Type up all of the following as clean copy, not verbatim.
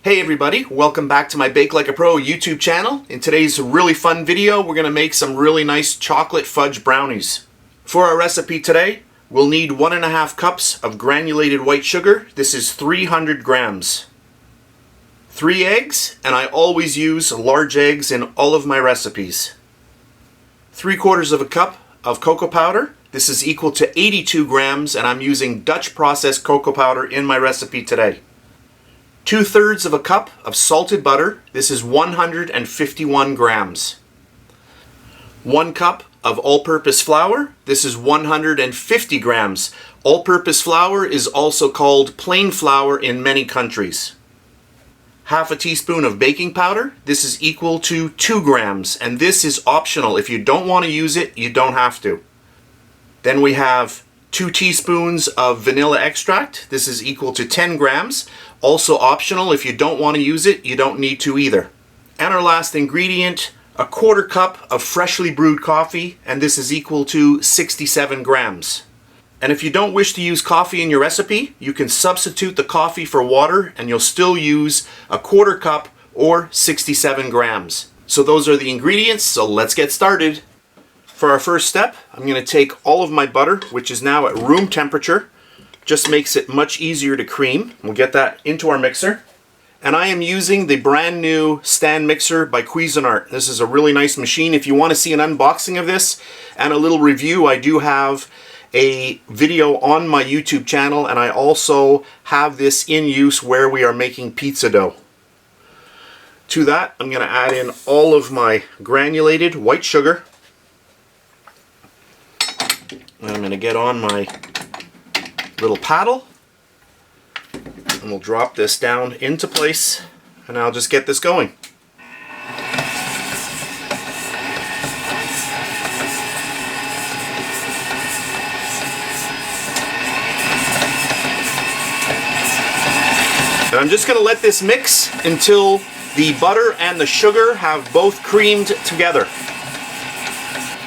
Hey everybody, welcome back to my Bake Like a Pro YouTube channel. In today's really fun video, we're going to make some really nice chocolate fudge brownies. For our recipe today, we'll need 1.5 cups of granulated white sugar. This is 300 grams. 3 eggs, and I always use large eggs in all of my recipes. 3/4 of a cup of cocoa powder. This is equal to 82 grams, and I'm using Dutch processed cocoa powder in my recipe today. 2/3 of a cup of salted butter. This is 151 grams. 1 cup of all-purpose flour. This is 150 grams. All-purpose flour is also called plain flour in many countries. 1/2 teaspoon of baking powder. This is equal to 2 grams, and this is optional. If you don't want to use it, you don't have to. Then we have 2 teaspoons of vanilla extract. This is equal to 10 grams. Also optional. If you don't want to use it, you don't need to either. And our last ingredient, 1/4 cup of freshly brewed coffee, and this is equal to 67 grams. And if you don't wish to use coffee in your recipe, you can substitute the coffee for water and you'll still use 1/4 cup or 67 grams. So those are the ingredients, so let's get started. For our first step, I'm going to take all of my butter, which is now at room temperature. Just makes it much easier to cream. We'll get that into our mixer. And I am using the brand new stand mixer by Cuisinart. This is a really nice machine. If you want to see an unboxing of this and a little review, I do have a video on my YouTube channel, and I also have this in use where we are making pizza dough. To that, I'm going to add in all of my granulated white sugar. And I'm going to get on my little paddle, and we'll drop this down into place, and I'll just get this going. And I'm just going to let this mix until the butter and the sugar have both creamed together.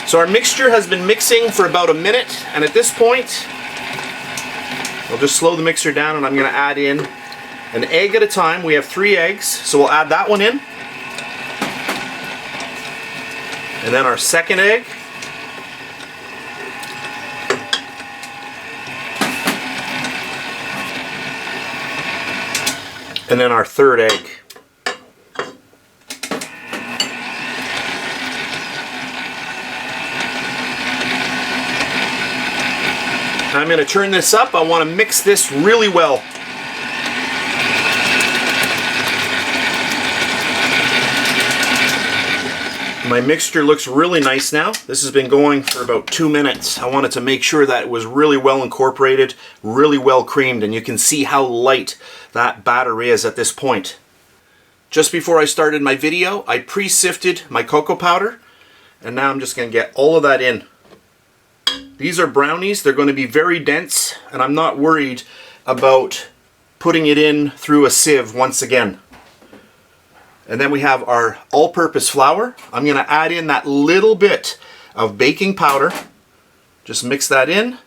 So our mixture has been mixing for about a minute, and at this point I'll just slow the mixer down, and I'm going to add in an egg at a time. We have 3 eggs, so we'll add that one in. And then our second egg. And then our third egg. I'm going to turn this up. I want to mix this really well. My mixture looks really nice now. This has been going for about 2 minutes. I wanted to make sure that it was really well incorporated, really well creamed, and you can see how light that batter is at this point. Just before I started my video, I pre-sifted my cocoa powder, and now I'm just going to get all of that in. These are brownies. They're going to be very dense, and I'm not worried about putting it in through a sieve once again. And then we have our all-purpose flour. I'm going to add in that little bit of baking powder. Just mix that in,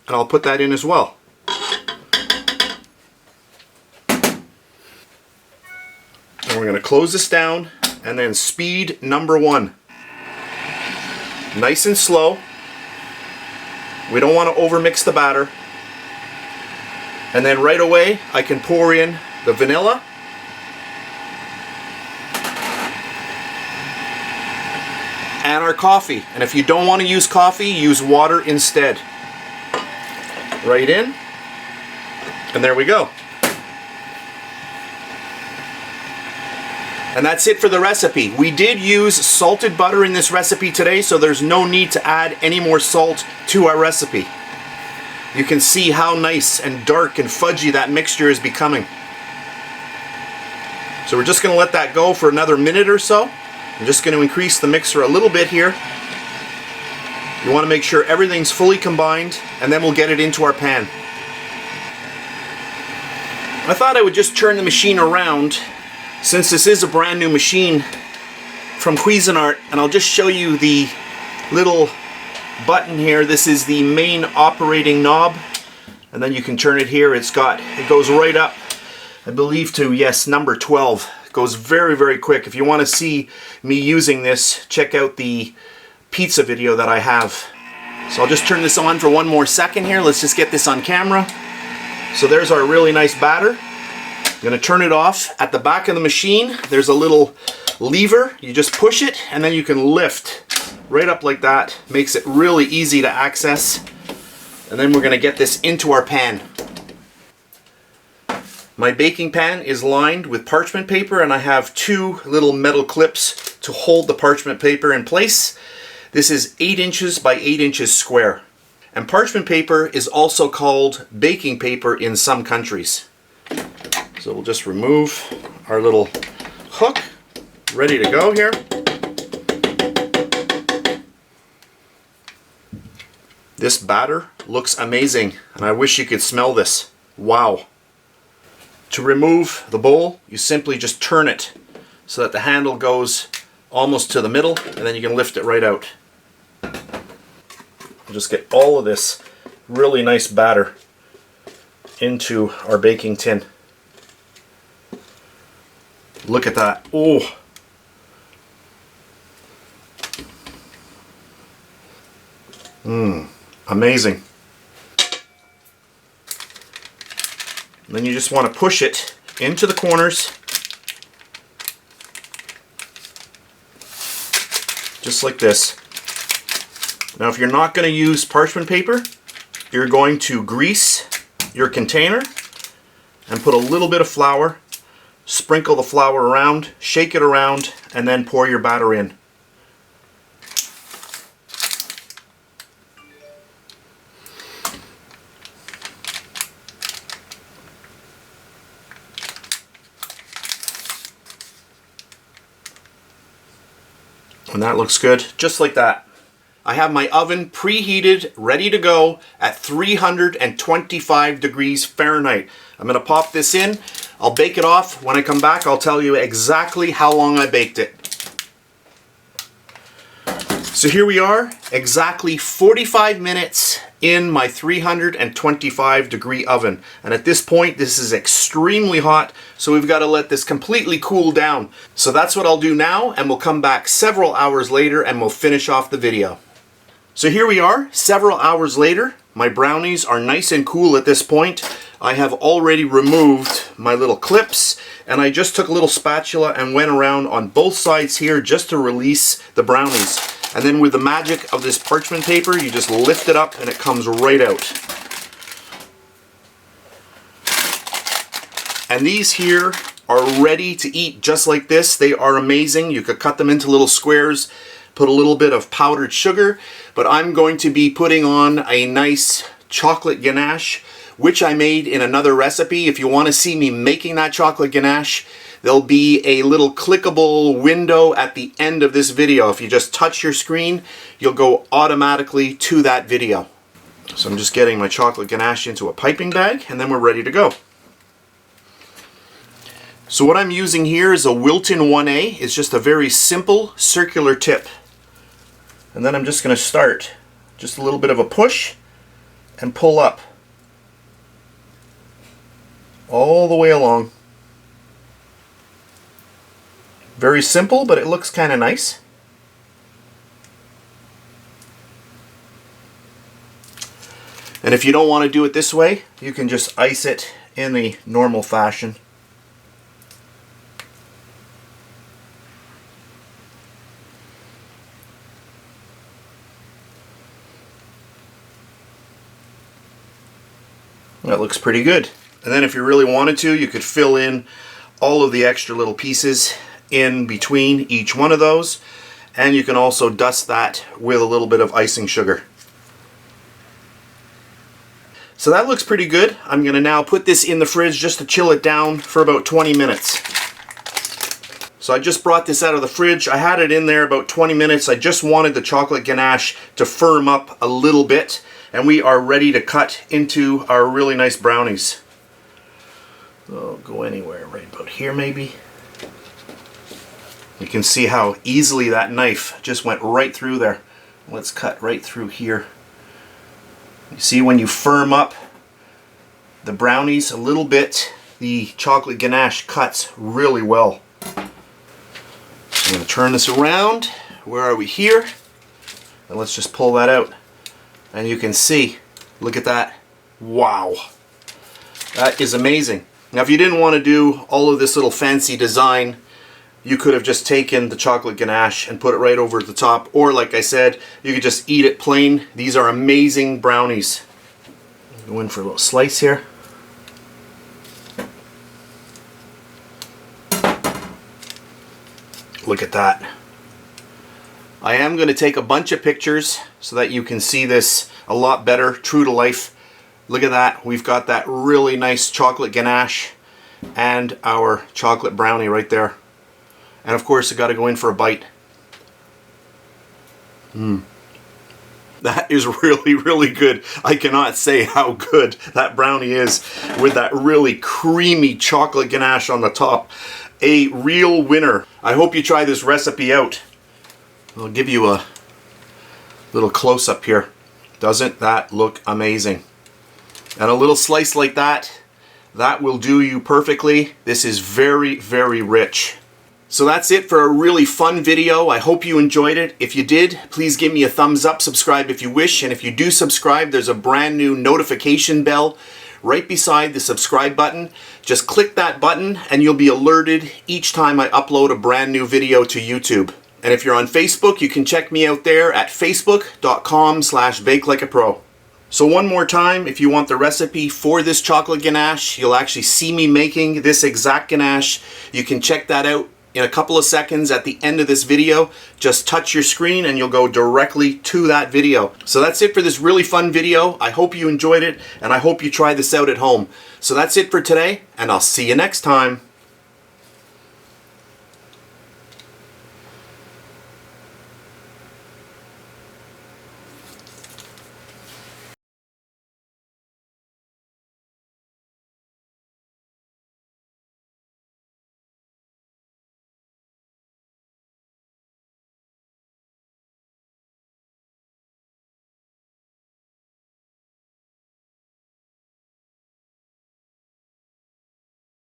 and I'll put that in as well. And we're going to close this down, and then speed number 1. Nice and slow. We don't want to overmix the batter. And then right away I can pour in the vanilla. And our coffee. And if you don't want to use coffee, use water instead. Right in. And there we go. And that's it for the recipe. We did use salted butter in this recipe today, so there's no need to add any more salt to our recipe. You can see how nice and dark and fudgy that mixture is becoming. So we're just going to let that go for another minute or so. I'm just going to increase the mixer a little bit here. You want to make sure everything's fully combined, and then we'll get it into our pan. I thought I would just turn the machine around, since this is a brand new machine from Cuisinart, and I'll just show you the little button here. This is the main operating knob, and then you can turn it here. It goes right up I believe to, yes, number 12. It goes very, very quick. If you want to see me using this, check out the pizza video that I have. So I'll just turn this on for one more second here. Let's just get this on camera. So there's our really nice batter. I'm going to turn it off. At the back of the machine, there's a little lever. You just push it and then you can lift right up like that. Makes it really easy to access. And then we're going to get this into our pan. My baking pan is lined with parchment paper, and I have two little metal clips to hold the parchment paper in place. This is 8 inches by 8 inches square. And parchment paper is also called baking paper in some countries. So we'll just remove our little hook. Ready to go here. This batter looks amazing, and I wish you could smell this. Wow. To remove the bowl, you simply just turn it so that the handle goes almost to the middle, and then you can lift it right out. We'll just get all of this really nice batter into our baking tin. Look at that. Oh. Amazing. And then you just want to push it into the corners, just like this. Now if you're not going to use parchment paper, you're going to grease your container and put a little bit of flour, sprinkle the flour around, shake it around, and then pour your batter in. And that looks good, just like that. I have my oven preheated, ready to go at 325 degrees Fahrenheit. I'm going to pop this in. I'll bake it off. When I come back, I'll tell you exactly how long I baked it. So here we are, exactly 45 minutes in my 325 degree oven. And at this point, this is extremely hot, so we've got to let this completely cool down. So that's what I'll do now, and we'll come back several hours later and we'll finish off the video. So here we are, several hours later. My brownies are nice and cool at this point. I have already removed my little clips, and I just took a little spatula and went around on both sides here just to release the brownies. And then with the magic of this parchment paper, you just lift it up and it comes right out. And these here are ready to eat just like this. They are amazing. You could cut them into little squares, put a little bit of powdered sugar, but I'm going to be putting on a nice chocolate ganache, which I made in another recipe. If you want to see me making that chocolate ganache, there'll be a little clickable window at the end of this video. If you just touch your screen, you'll go automatically to that video. So I'm just getting my chocolate ganache into a piping bag, and then we're ready to go. So what I'm using here is a Wilton 1A. It's just a very simple circular tip. And then I'm just going to start just a little bit of a push and pull up all the way along. Very simple, but it looks kind of nice. And if you don't want to do it this way, you can just ice it in the normal fashion. That looks pretty good. And then if you really wanted to, you could fill in all of the extra little pieces in between each one of those, and you can also dust that with a little bit of icing sugar. So that looks pretty good. I'm going to now put this in the fridge just to chill it down for about 20 minutes. So I just brought this out of the fridge. I had it in there about 20 minutes. I just wanted the chocolate ganache to firm up a little bit, and we are ready to cut into our really nice brownies. So go anywhere, right about here maybe. You can see how easily that knife just went right through there. Let's cut right through here. You see when you firm up the brownies a little bit, the chocolate ganache cuts really well. I'm going to turn this around. Where are we here? And let's just pull that out. And you can see, look at that. Wow. That is amazing. Now if you didn't want to do all of this little fancy design, you could have just taken the chocolate ganache and put it right over the top. Or like I said, you could just eat it plain. These are amazing brownies. Go in for a little slice here. Look at that. I am going to take a bunch of pictures so that you can see this a lot better, true to life. Look at that. We've got that really nice chocolate ganache and our chocolate brownie right there. And of course, I got to go in for a bite. That is really, really good. I cannot say how good that brownie is with that really creamy chocolate ganache on the top. A real winner. I hope you try this recipe out. I'll give you a little close-up here. Doesn't that look amazing? And a little slice like that, that will do you perfectly. This is very, very rich. So that's it for a really fun video. I hope you enjoyed it. If you did, please give me a thumbs up, subscribe if you wish, and if you do subscribe, there's a brand new notification bell right beside the subscribe button. Just click that button and you'll be alerted each time I upload a brand new video to YouTube. And if you're on Facebook, you can check me out there at facebook.com/BakeLikeAPro. So one more time, if you want the recipe for this chocolate ganache, you'll actually see me making this exact ganache. You can check that out in a couple of seconds at the end of this video. Just touch your screen and you'll go directly to that video. So that's it for this really fun video. I hope you enjoyed it and I hope you try this out at home. So that's it for today and I'll see you next time.